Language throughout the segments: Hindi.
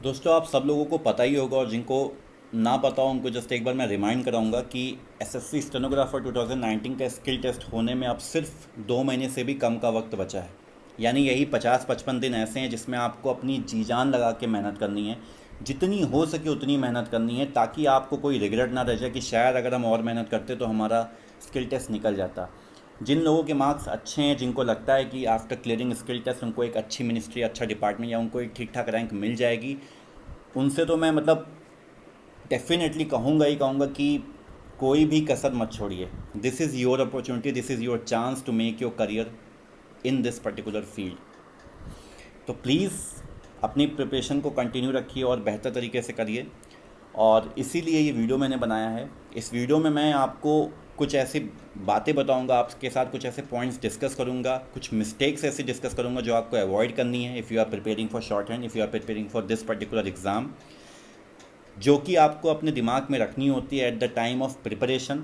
दोस्तों आप सब लोगों को पता ही होगा और जिनको ना पता हो उनको जस्ट एक बार मैं रिमाइंड कराऊंगा कि एसएससी स्टेनोग्राफर 2019 का स्किल टेस्ट होने में अब सिर्फ 2 महीने से भी कम का वक्त बचा है। यानी यही 50-55 दिन ऐसे हैं जिसमें आपको अपनी जी जान लगा के मेहनत करनी है। जितनी हो सके उतनी मेहनत करनी है ताकि आपको कोई रिग्रेट ना रह जाए कि शायद अगर हम और मेहनत करते तो हमारा स्किल टेस्ट निकल जाता। जिन लोगों के मार्क्स अच्छे हैं, जिनको लगता है कि आफ्टर क्लियरिंग स्किल टेस्ट उनको एक अच्छी मिनिस्ट्री, अच्छा डिपार्टमेंट या उनको एक ठीक ठाक रैंक मिल जाएगी, उनसे तो मैं मतलब डेफिनेटली कहूँगा ही कहूँगा कि कोई भी कसर मत छोड़िए। This is your opportunity, this is your chance to make your career in this particular field. तो प्लीज़ अपनी प्रिपरेशन को कंटिन्यू रखिए और बेहतर तरीके से करिए। और इसीलिए ये वीडियो मैंने बनाया है। इस वीडियो में मैं आपको कुछ ऐसी बातें बताऊंगा, आपके साथ कुछ ऐसे पॉइंट्स डिस्कस करूंगा, कुछ मिस्टेक्स ऐसे डिस्कस करूंगा जो आपको अवॉइड करनी है if you are preparing for short hand, if you are preparing for this particular exam, जो कि आपको अपने दिमाग में रखनी होती है at the time of preparation,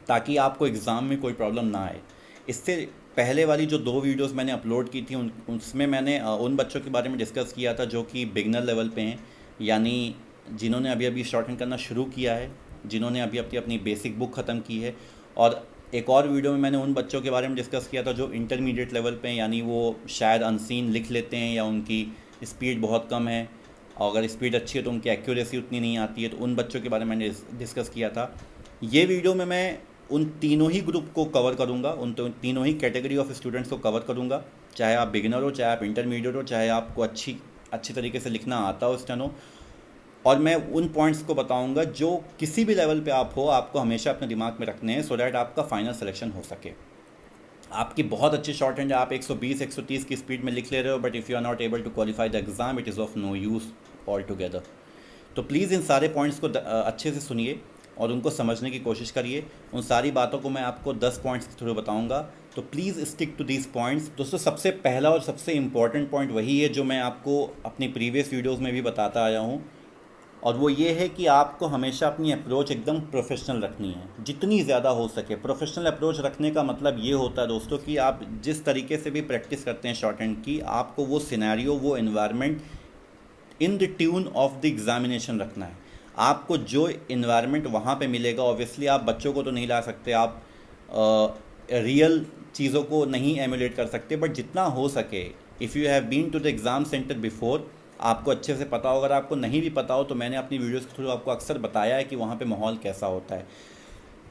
ताकि आपको एग्ज़ाम में कोई प्रॉब्लम ना आए। इससे पहले वाली जो 2 वीडियोस मैंने अपलोड की थी उसमें मैंने उन बच्चों के बारे में डिस्कस किया था जो कि बिगनर लेवल पे हैं, यानी जिन्होंने अभी अभी शॉर्ट हैंड करना शुरू किया है, जिन्होंने अभी अपनी अपनी बेसिक बुक ख़त्म की है। और एक और वीडियो में मैंने उन बच्चों के बारे में डिस्कस किया था जो इंटरमीडिएट लेवल पे हैं, यानी वो शायद अनसीन लिख लेते हैं या उनकी स्पीड बहुत कम है, और अगर स्पीड अच्छी है तो उनकी एक्यूरेसी उतनी नहीं आती है, तो उन बच्चों के बारे में मैंने डिस्कस किया था। ये वीडियो में मैं उन तीनों ही ग्रुप को कवर करूँगा, तीनों ही कैटेगरी ऑफ स्टूडेंट्स को कवर करूँगा, चाहे आप बिगिनर हो, चाहे आप इंटरमीडिएट हो, चाहे आपको अच्छी तरीके से लिखना आता हो स्टेनो। और मैं उन पॉइंट्स को बताऊंगा जो किसी भी लेवल पे आप हो, आपको हमेशा अपने दिमाग में रखने हैं सो दैट आपका फाइनल सिलेक्शन हो सके। आपकी बहुत अच्छी शॉर्ट हैंड है, आप 120-130 की स्पीड में लिख ले रहे हो, but if you are not able to qualify the exam it is of no use all together. तो प्लीज़ इन सारे पॉइंट्स को अच्छे से सुनिए और उनको समझने की कोशिश करिए। उन सारी बातों को मैं आपको 10 पॉइंट्स के थ्रू बताऊंगा, तो please stick to these points. दोस्तों सबसे पहला और सबसे इम्पॉर्टेंट पॉइंट वही है जो मैं आपको अपनी प्रीवियस वीडियोज़ में भी बताता आया हूँ, और वो ये है कि आपको हमेशा अपनी अप्रोच एकदम प्रोफेशनल रखनी है, जितनी ज़्यादा हो सके। प्रोफेशनल अप्रोच रखने का मतलब ये होता है दोस्तों कि आप जिस तरीके से भी प्रैक्टिस करते हैं शॉर्ट हैंड की, आपको वो सिनेरियो, वो environment in the tune of the examination रखना है। आपको जो इन्वायरमेंट वहाँ पे मिलेगा, ऑब्वियसली आप बच्चों को तो नहीं ला सकते, आप रियल चीज़ों को नहीं एमुलेट कर सकते, बट जितना हो सके, if you have been to the exam centre before, आपको अच्छे से पता हो। अगर आपको नहीं भी पता हो तो मैंने अपनी वीडियोज़ के थ्रू आपको अक्सर बताया है कि वहाँ पे माहौल कैसा होता है।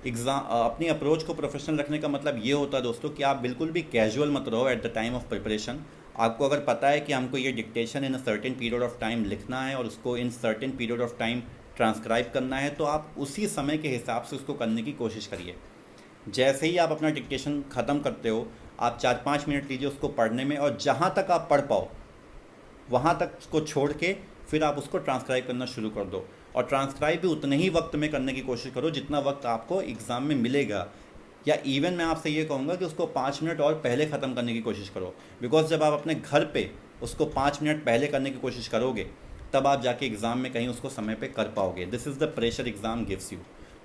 अपनी अप्रोच को प्रोफेशनल रखने का मतलब ये होता है दोस्तों कि आप बिल्कुल भी कैजुअल मत रहो eight the time of preparation. आपको अगर पता है कि हमको ये dictation in a certain period of time लिखना है और उसको in certain period of time transcribe करना है, तो आप उसी समय के हिसाब से उसको करने की कोशिश करिए। जैसे ही आप अपना डिक्टेशन ख़त्म करते हो, आप 4-5 मिनट लीजिए उसको पढ़ने में, और जहाँ तक आप पढ़ पाओ वहाँ तक उसको छोड़ के फिर आप उसको ट्रांसक्राइब करना शुरू कर दो। और ट्रांसक्राइब भी उतने ही वक्त में करने की कोशिश करो जितना वक्त आपको एग्ज़ाम में मिलेगा, या इवन मैं आपसे ये कहूँगा कि उसको 5 मिनट और पहले ख़त्म करने की कोशिश करो। बिकॉज जब आप अपने घर पे उसको 5 मिनट पहले करने की कोशिश करोगे, तब आप जाके एग्ज़ाम में कहीं उसको समय पे कर पाओगे। This is the pressure exam gives you.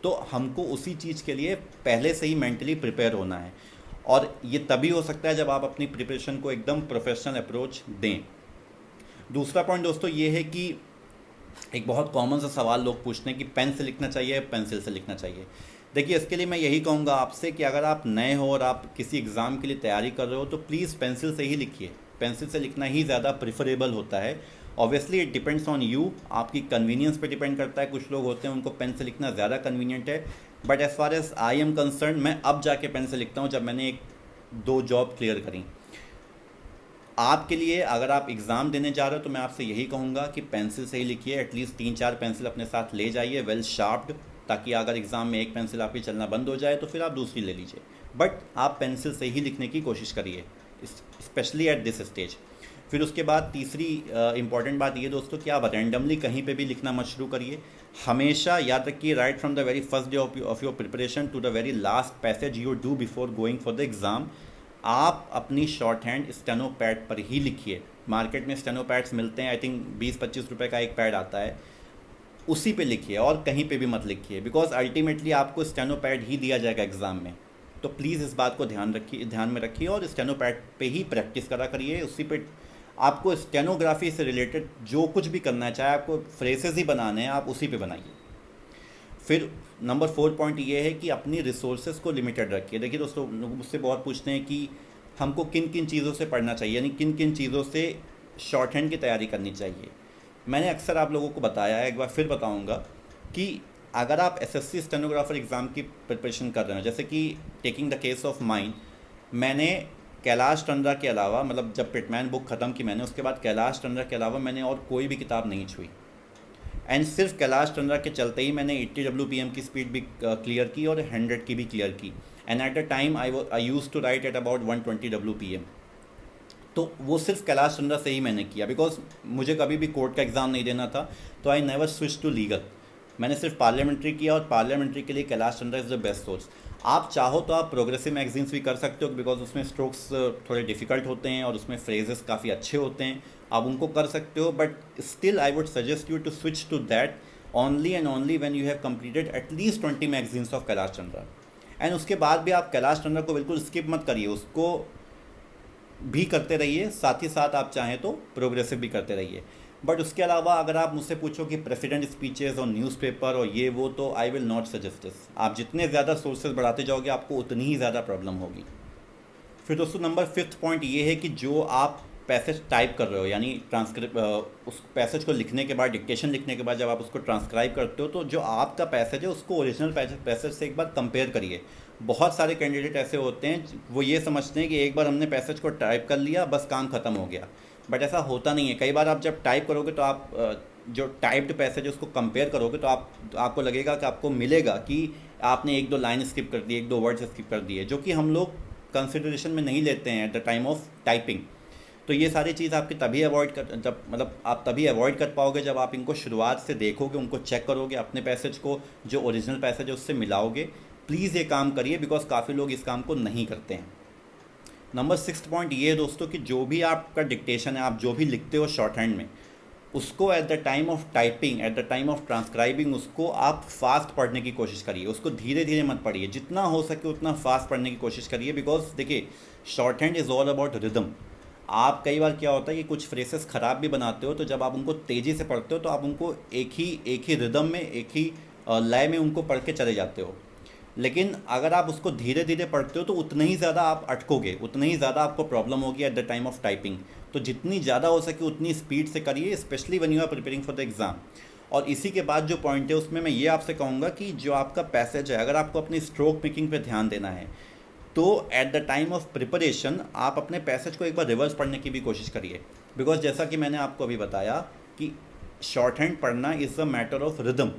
तो हमको उसी चीज़ के लिए पहले से ही मेंटली प्रिपेयर होना है, और ये तभी हो सकता है जब आप अपनी प्रिपरेशन को एकदम प्रोफेशनल अप्रोच दें। दूसरा पॉइंट दोस्तों ये है कि एक बहुत कॉमन सा सवाल लोग पूछते हैं कि पेन से लिखना चाहिए या पेंसिल से लिखना चाहिए। देखिए, इसके लिए मैं यही कहूँगा आपसे कि अगर आप नए हो और आप किसी एग्ज़ाम के लिए तैयारी कर रहे हो तो प्लीज़ पेंसिल से ही लिखिए। पेंसिल से लिखना ही ज़्यादा प्रिफरेबल होता है। Obviously it depends on you, आपकी कन्वीनियंस पे डिपेंड करता है। कुछ लोग होते हैं उनको पेन से लिखना ज़्यादा कन्वीनियंट है, but as far as I am concern, मैं अब जाके पेन से लिखता हूँ जब मैंने 1-2 जॉब क्लियर करी। आपके लिए अगर आप एग्ज़ाम देने जा रहे हो तो मैं आपसे यही कहूँगा कि पेंसिल से ही लिखिए। एटलीस्ट 3-4 पेंसिल अपने साथ ले जाइए, वेल शार्प्ड, ताकि अगर एग्ज़ाम में एक पेंसिल आपकी चलना बंद हो जाए तो फिर आप दूसरी ले लीजिए, बट आप पेंसिल से ही लिखने की कोशिश करिए, स्पेशली एट दिस स्टेज। फिर उसके बाद तीसरी इंपॉर्टेंट बात ये दोस्तों कि आप रैंडमली कहीं पे भी लिखना मत शुरू करिए। हमेशा याद रखिए, right from the very first day of your preparation to the very last passage you do before going for the exam, आप अपनी शॉर्ट हैंड स्टेनो पैड पर ही लिखिए। मार्केट में स्टेनो पैड्स मिलते हैं, आई थिंक 20-25 रुपये का एक पैड आता है, उसी पे लिखिए और कहीं पे भी मत लिखिए, बिकॉज अल्टीमेटली आपको स्टेनो पैड ही दिया जाएगा एग्ज़ाम में। तो प्लीज़ इस बात को ध्यान में रखिए और स्टेनो पैड पे ही प्रैक्टिस करा करिए, उसी पे आपको स्टेनोग्राफी से रिलेटेड जो कुछ भी करना है, चाहे आपको फ्रेसेस ही बनाने हैं, आप उसी पे बनाइए। फिर नंबर 4 पॉइंट ये है कि अपनी रिसोर्सेज को लिमिटेड रखिए। देखिए दोस्तों, लोग मुझसे बहुत पूछते हैं कि हमको किन किन चीज़ों से पढ़ना चाहिए, यानी किन किन चीज़ों से शॉर्ट हैंड की तैयारी करनी चाहिए। मैंने अक्सर आप लोगों को बताया है, एक बार फिर बताऊंगा कि अगर आप एसएससी स्टेनोग्राफर एग्ज़ाम की प्रिपरेशन कर रहे हैं, जैसे कि taking the case of mine, मैंने कैलाश टंडा के अलावा, मतलब जब पिटमैन बुक ख़त्म की मैंने, उसके बाद कैलाश टंडा के अलावा मैंने और कोई भी किताब नहीं छुई। एंड सिर्फ कैलाश टंडा के चलते ही मैंने 80 WPM की स्पीड भी क्लियर की और 100 की भी क्लियर की। And at the time I used to write at about 120 WPM। तो वो सिर्फ कैलाश टंडा से ही मैंने किया, बिकॉज मुझे कभी भी कोर्ट का एग्ज़ाम नहीं देना था, तो I never switch to legal. मैंने सिर्फ पार्लियामेंट्री किया, और पार्लियामेंट्री के लिए Kailash Tanda is the best source. आप चाहो तो आप प्रोग्रेसिव मैगजीन्स भी कर सकते हो, बिकॉज उसमें स्ट्रोक्स थोड़े डिफ़िकल्ट होते हैं और उसमें फ्रेजेस काफ़ी अच्छे होते हैं, आप उनको कर सकते हो। But still I would suggest you to switch to that only and only when you have completed at least 20 magazines of Kailash Tanda. And उसके बाद भी आप कैलाश टंडा को बिल्कुल स्किप मत करिए, उसको भी करते रहिए, साथ ही साथ आप चाहें तो प्रोग्रेसिव भी करते रहिए। बट उसके अलावा अगर आप मुझसे पूछो कि प्रेसिडेंट स्पीचेस और न्यूज़पेपर और ये वो, तो I will not suggest this. आप जितने ज़्यादा सोर्सेज बढ़ाते जाओगे, आपको उतनी ही ज़्यादा प्रॉब्लम होगी। फिर दोस्तों नंबर 5 पॉइंट ये है कि जो आप पैसेज टाइप कर रहे हो, यानी उस पैसेज को लिखने के बाद, डिक्टेशन लिखने के बाद जब आप उसको ट्रांसक्राइब करते हो, तो जो आपका पैसेज है उसको ओरिजिनल पैसेज से एक बार कंपेयर करिए। बहुत सारे कैंडिडेट ऐसे होते हैं, वो ये समझते हैं कि एक बार हमने पैसेज को टाइप कर लिया, बस काम ख़त्म हो गया। बट ऐसा होता नहीं है। कई बार आप जब टाइप करोगे तो आप जो टाइप्ड पैसेज है उसको कंपेयर करोगे, तो आपको लगेगा कि आपको मिलेगा कि आपने एक दो लाइन स्किप कर दी, एक दो वर्ड्स स्किप कर दिए, जो कि हम लोग कंसिडरेशन में नहीं लेते हैं eight the time of typing. तो ये सारी चीज़ आपकी तभी आप तभी अवॉइड कर पाओगे जब आप इनको शुरुआत से देखोगे, उनको चेक करोगे, अपने पैसेज को जो ओरिजिनल पैसेज है उससे मिलाओगे। प्लीज़ ये काम करिए, बिकॉज काफ़ी लोग इस काम को नहीं करते हैं। नंबर 6 पॉइंट ये है दोस्तों कि जो भी आपका डिक्टेशन है, आप जो भी लिखते हो शॉर्ट हैंड में, उसको at the time of typing, at the time of transcribing, उसको आप फास्ट पढ़ने की कोशिश करिए, उसको धीरे धीरे मत पढ़िए, जितना हो सके उतना फास्ट पढ़ने की कोशिश करिए। बिकॉज देखिए, short hand is all about rhythm. आप कई बार क्या होता है कि कुछ फ्रेसेस ख़राब भी बनाते हो, तो जब आप उनको तेज़ी से पढ़ते हो तो आप उनको एक ही रिदम में, एक ही लय में उनको पढ़ के चले जाते हो। लेकिन अगर आप उसको धीरे धीरे पढ़ते हो तो उतना ही ज़्यादा आप अटकोगे, उतना ही ज़्यादा आपको प्रॉब्लम होगी at the time of typing. तो जितनी ज़्यादा हो सके उतनी स्पीड से करिए, specially when you are preparing for the exam. और इसी के बाद जो पॉइंट है उसमें मैं ये आपसे कहूँगा कि जो आपका पैसेज है, अगर आपको अपनी स्ट्रोक मेकिंग पे ध्यान देना है, तो eight the time of preparation आप अपने पैसेज को एक बार रिवर्स पढ़ने की भी कोशिश करिए। बिकॉज जैसा कि मैंने आपको अभी बताया कि शॉर्ट हैंड पढ़ना is a matter of rhythm.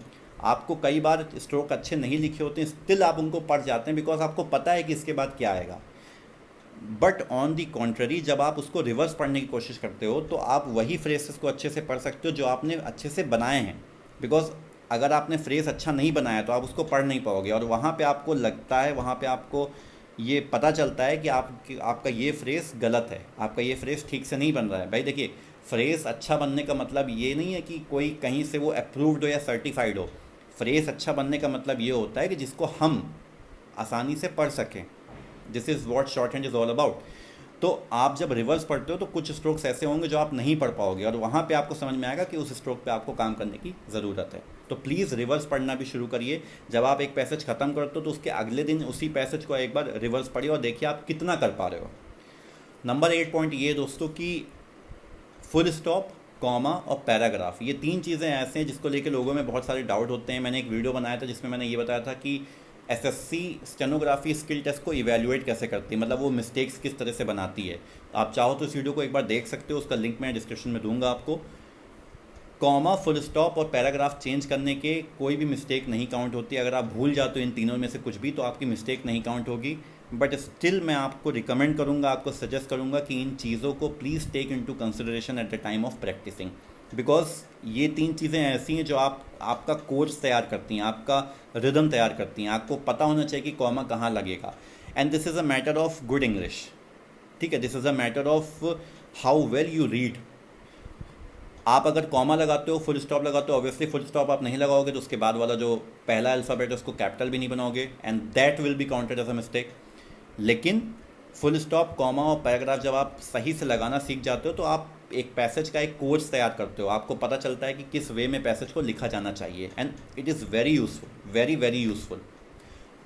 आपको कई बार स्ट्रोक अच्छे नहीं लिखे होते हैं, स्टिल आप उनको पढ़ जाते हैं, बिकॉज आपको पता है कि इसके बाद क्या आएगा। बट ऑन दी कॉन्ट्ररी, जब आप उसको रिवर्स पढ़ने की कोशिश करते हो तो आप वही फ्रेसेस को अच्छे से पढ़ सकते हो जो आपने अच्छे से बनाए हैं। बिकॉज अगर आपने फ्रेज अच्छा नहीं बनाया तो आप उसको पढ़ नहीं पाओगे, और वहाँ पे आपको लगता है, वहाँ पे आपको ये पता चलता है कि आपका ये फ्रेज़ गलत है, आपका ये फ्रेज़ ठीक से नहीं बन रहा है। भाई देखिए, फ्रेज़ अच्छा बनने का मतलब ये नहीं है कि कोई कहीं से वो अप्रूव्ड हो या सर्टिफाइड हो। फ्रेज़ अच्छा बनने का मतलब ये होता है कि जिसको हम आसानी से पढ़ सकें। This is what short hand is all about. तो आप जब रिवर्स पढ़ते हो तो कुछ स्ट्रोक्स ऐसे होंगे जो आप नहीं पढ़ पाओगे, और वहाँ पे आपको समझ में आएगा कि उस स्ट्रोक पे आपको काम करने की ज़रूरत है। तो प्लीज़ रिवर्स पढ़ना भी शुरू करिए। जब आप एक पैसेज ख़त्म करते हो तो उसके अगले दिन उसी पैसेज को एक बार रिवर्स पढ़िए और देखिए आप कितना कर पा रहे हो। नंबर 8 पॉइंट ये दोस्तों कि फुल स्टॉप, कॉमा और पैराग्राफ, ये 3 चीज़ें ऐसे हैं जिसको लेके लोगों में बहुत सारे डाउट होते हैं। मैंने एक वीडियो बनाया था जिसमें मैंने ये बताया था कि एसएससी स्टेनोग्राफी स्किल टेस्ट को इवैल्यूएट कैसे करती है, मतलब वो मिस्टेक्स किस तरह से बनाती है। आप चाहो तो इस वीडियो को एक बार देख सकते हो, उसका लिंक मैं डिस्क्रिप्शन में दूंगा आपको। कॉमा, फुल स्टॉप और पैराग्राफ चेंज करने के कोई भी मिस्टेक नहीं काउंट होती। अगर आप भूल जाते हो इन तीनों में से कुछ भी तो आपकी मिस्टेक नहीं काउंट होगी। बट स्टिल मैं आपको रिकमेंड करूँगा, आपको सजेस्ट करूँगा कि इन चीज़ों को please take into consideration at the time of practising. Because ये 3 चीज़ें ऐसी हैं जो आपका कोर्स तैयार करती हैं, आपका रिदम तैयार करती हैं। आपको पता होना चाहिए कि कॉमा कहाँ लगेगा। And this is a matter of good English, ठीक है। This is a matter of how well you read. आप अगर कॉमा लगाते हो, फुल स्टॉप लगाते हो, ऑब्वियसली फुल स्टॉप आप नहीं लगाओगे तो उसके बाद वाला जो पहला अल्फ़ाबेट है उसको कैपिटल भी नहीं बनाओगे, and that will be counted as a mistake. लेकिन फुल स्टॉप, कॉमा और पैराग्राफ जब आप सही से लगाना सीख जाते हो तो आप एक पैसेज का एक कोर्स तैयार करते हो, आपको पता चलता है कि किस वे में पैसेज को लिखा जाना चाहिए, and it is very useful, very very useful.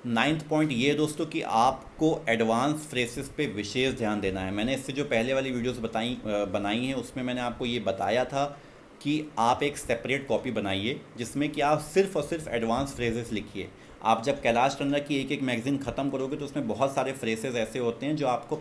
9th point ये दोस्तों कि आपको एडवांस फ्रेसेस पे विशेष ध्यान देना है। मैंने इससे जो पहले वाली वीडियोस बनाई हैं उसमें मैंने आपको ये बताया था कि आप एक सेपरेट कॉपी बनाइए जिसमें कि आप सिर्फ और सिर्फ एडवांस फ्रेजेस लिखिए। आप जब कैलाश टंडा की एक मैगज़ीन ख़त्म करोगे तो उसमें बहुत सारे फ्रेसेस ऐसे होते हैं जो आपने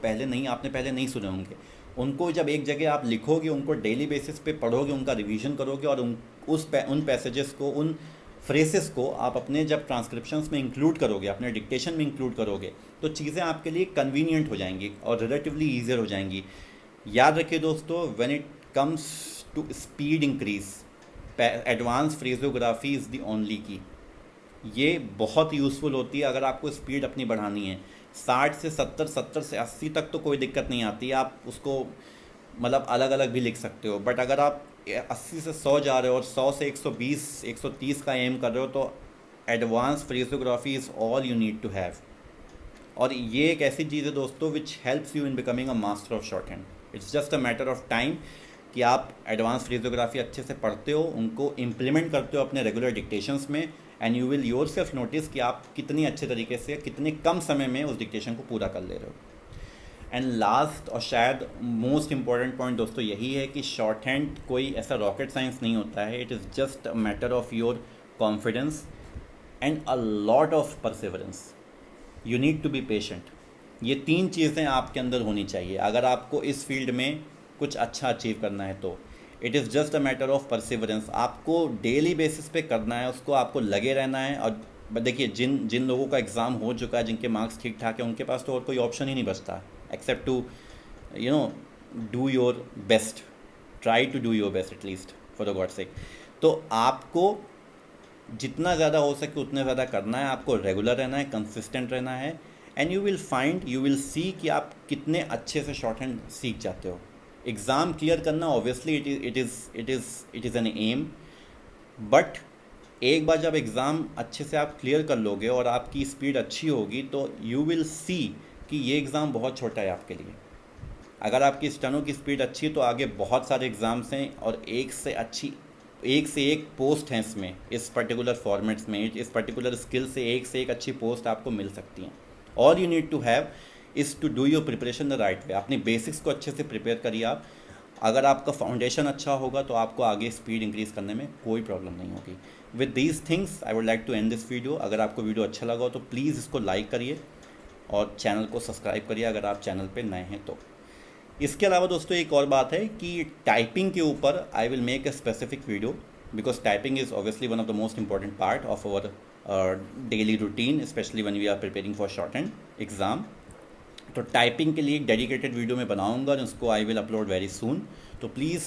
पहले नहीं सुने होंगे। उनको जब एक जगह आप लिखोगे, उनको डेली बेसिस पे पढ़ोगे, उनका रिवीजन करोगे और उन पैसेजेस को, उन फ्रेसेस को आप अपने जब ट्रांसक्रिप्शंस में इंक्लूड करोगे, अपने डिक्टेशन में इंक्लूड करोगे, तो चीज़ें आपके लिए कन्वीनियंट हो जाएंगी और रिलेटिवली ईजियर हो जाएंगी। याद रखिए दोस्तों, when it comes to speed increase, advance phraseography is the only key. ये बहुत यूज़फुल होती है अगर आपको स्पीड अपनी बढ़ानी है। 60 से 70, 70 से 80 तक तो कोई दिक्कत नहीं आती, आप उसको मतलब अलग अलग भी लिख सकते हो। बट अगर आप 80 से 100 जा रहे हो और 100 से 120, 130 का एम कर रहे हो, तो advance phraseography is all you need to have. और ये एक ऐसी चीज़ है दोस्तों which helps you in becoming a master of shorthand. It's just a matter of time कि आप एडवांस फ्रेजोग्राफी अच्छे से पढ़ते हो, उनको इम्प्लीमेंट करते हो अपने रेगुलर डिक्टेशंस में, and you will your self notice कि आप कितनी अच्छे तरीके से, कितने कम समय में उस डिक्टेशन को पूरा कर ले रहे हो। एंड लास्ट और शायद मोस्ट इम्पॉर्टेंट पॉइंट दोस्तों यही है कि शॉर्ट हैंड कोई ऐसा रॉकेट साइंस नहीं होता है। It is just a matter of your confidence and a lot of perseverance. You need to be patient. ये 3 चीज़ें आपके अंदर होनी चाहिए अगर आपको इस फील्ड में कुछ अच्छा अचीव करना है। तो it is just a matter of perseverance. आपको डेली बेसिस पे करना है, उसको आपको लगे रहना है। और देखिए, जिन लोगों का एग्ज़ाम हो चुका है, जिनके मार्क्स ठीक ठाक है, उनके पास तो और कोई ऑप्शन ही नहीं बचता except to do your best, try to do your best at least for the God sake. तो आपको जितना ज़्यादा हो सके उतना ज़्यादा करना है, आपको रेगुलर रहना है, कंसिस्टेंट रहना है, एंड यू विल सी कि आप कितने अच्छे से शॉर्ट हैंड सीख जाते हो। एग्ज़ाम क्लियर करना obviously it is an aim, but एक बार जब एग्ज़ाम अच्छे से आप क्लियर कर लोगे और आपकी स्पीड अच्छी होगी तो यू विल सी कि ये एग्ज़ाम बहुत छोटा है आपके लिए। अगर आपकी स्टेनो की स्पीड अच्छी है तो आगे बहुत सारे एग्ज़ाम्स हैं और एक से एक पोस्ट हैं इसमें, इस पर्टिकुलर फॉर्मेट्स में, इस पर्टिकुलर स्किल से एक अच्छी पोस्ट आपको मिल सकती हैं। All you need to have is to do your preparation the right way. अपनी बेसिक्स को अच्छे से प्रिपेयर करिए आप। अगर आपका फाउंडेशन अच्छा होगा तो आपको आगे स्पीड इंक्रीज़ करने में कोई प्रॉब्लम नहीं होगी। With these things I would like to end this video. अगर आपको वीडियो अच्छा लगा हो तो प्लीज़ इसको लाइक करिए और चैनल को सब्सक्राइब करिए अगर आप चैनल पे नए हैं तो। इसके अलावा दोस्तों एक और बात है कि टाइपिंग के ऊपर I will make a specific video, because typing is obviously one of the most important part of our daily routine, specially when we are preparing for short hand exam. तो टाइपिंग के लिए एक डेडिकेटेड वीडियो मैं बनाऊंगा और उसको I will upload very soon. तो please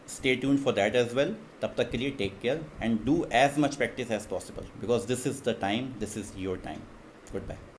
stay tune for that as well. तब तक के लिए take care and do as much practice as possible, because this is the time, this is your time. Good bye.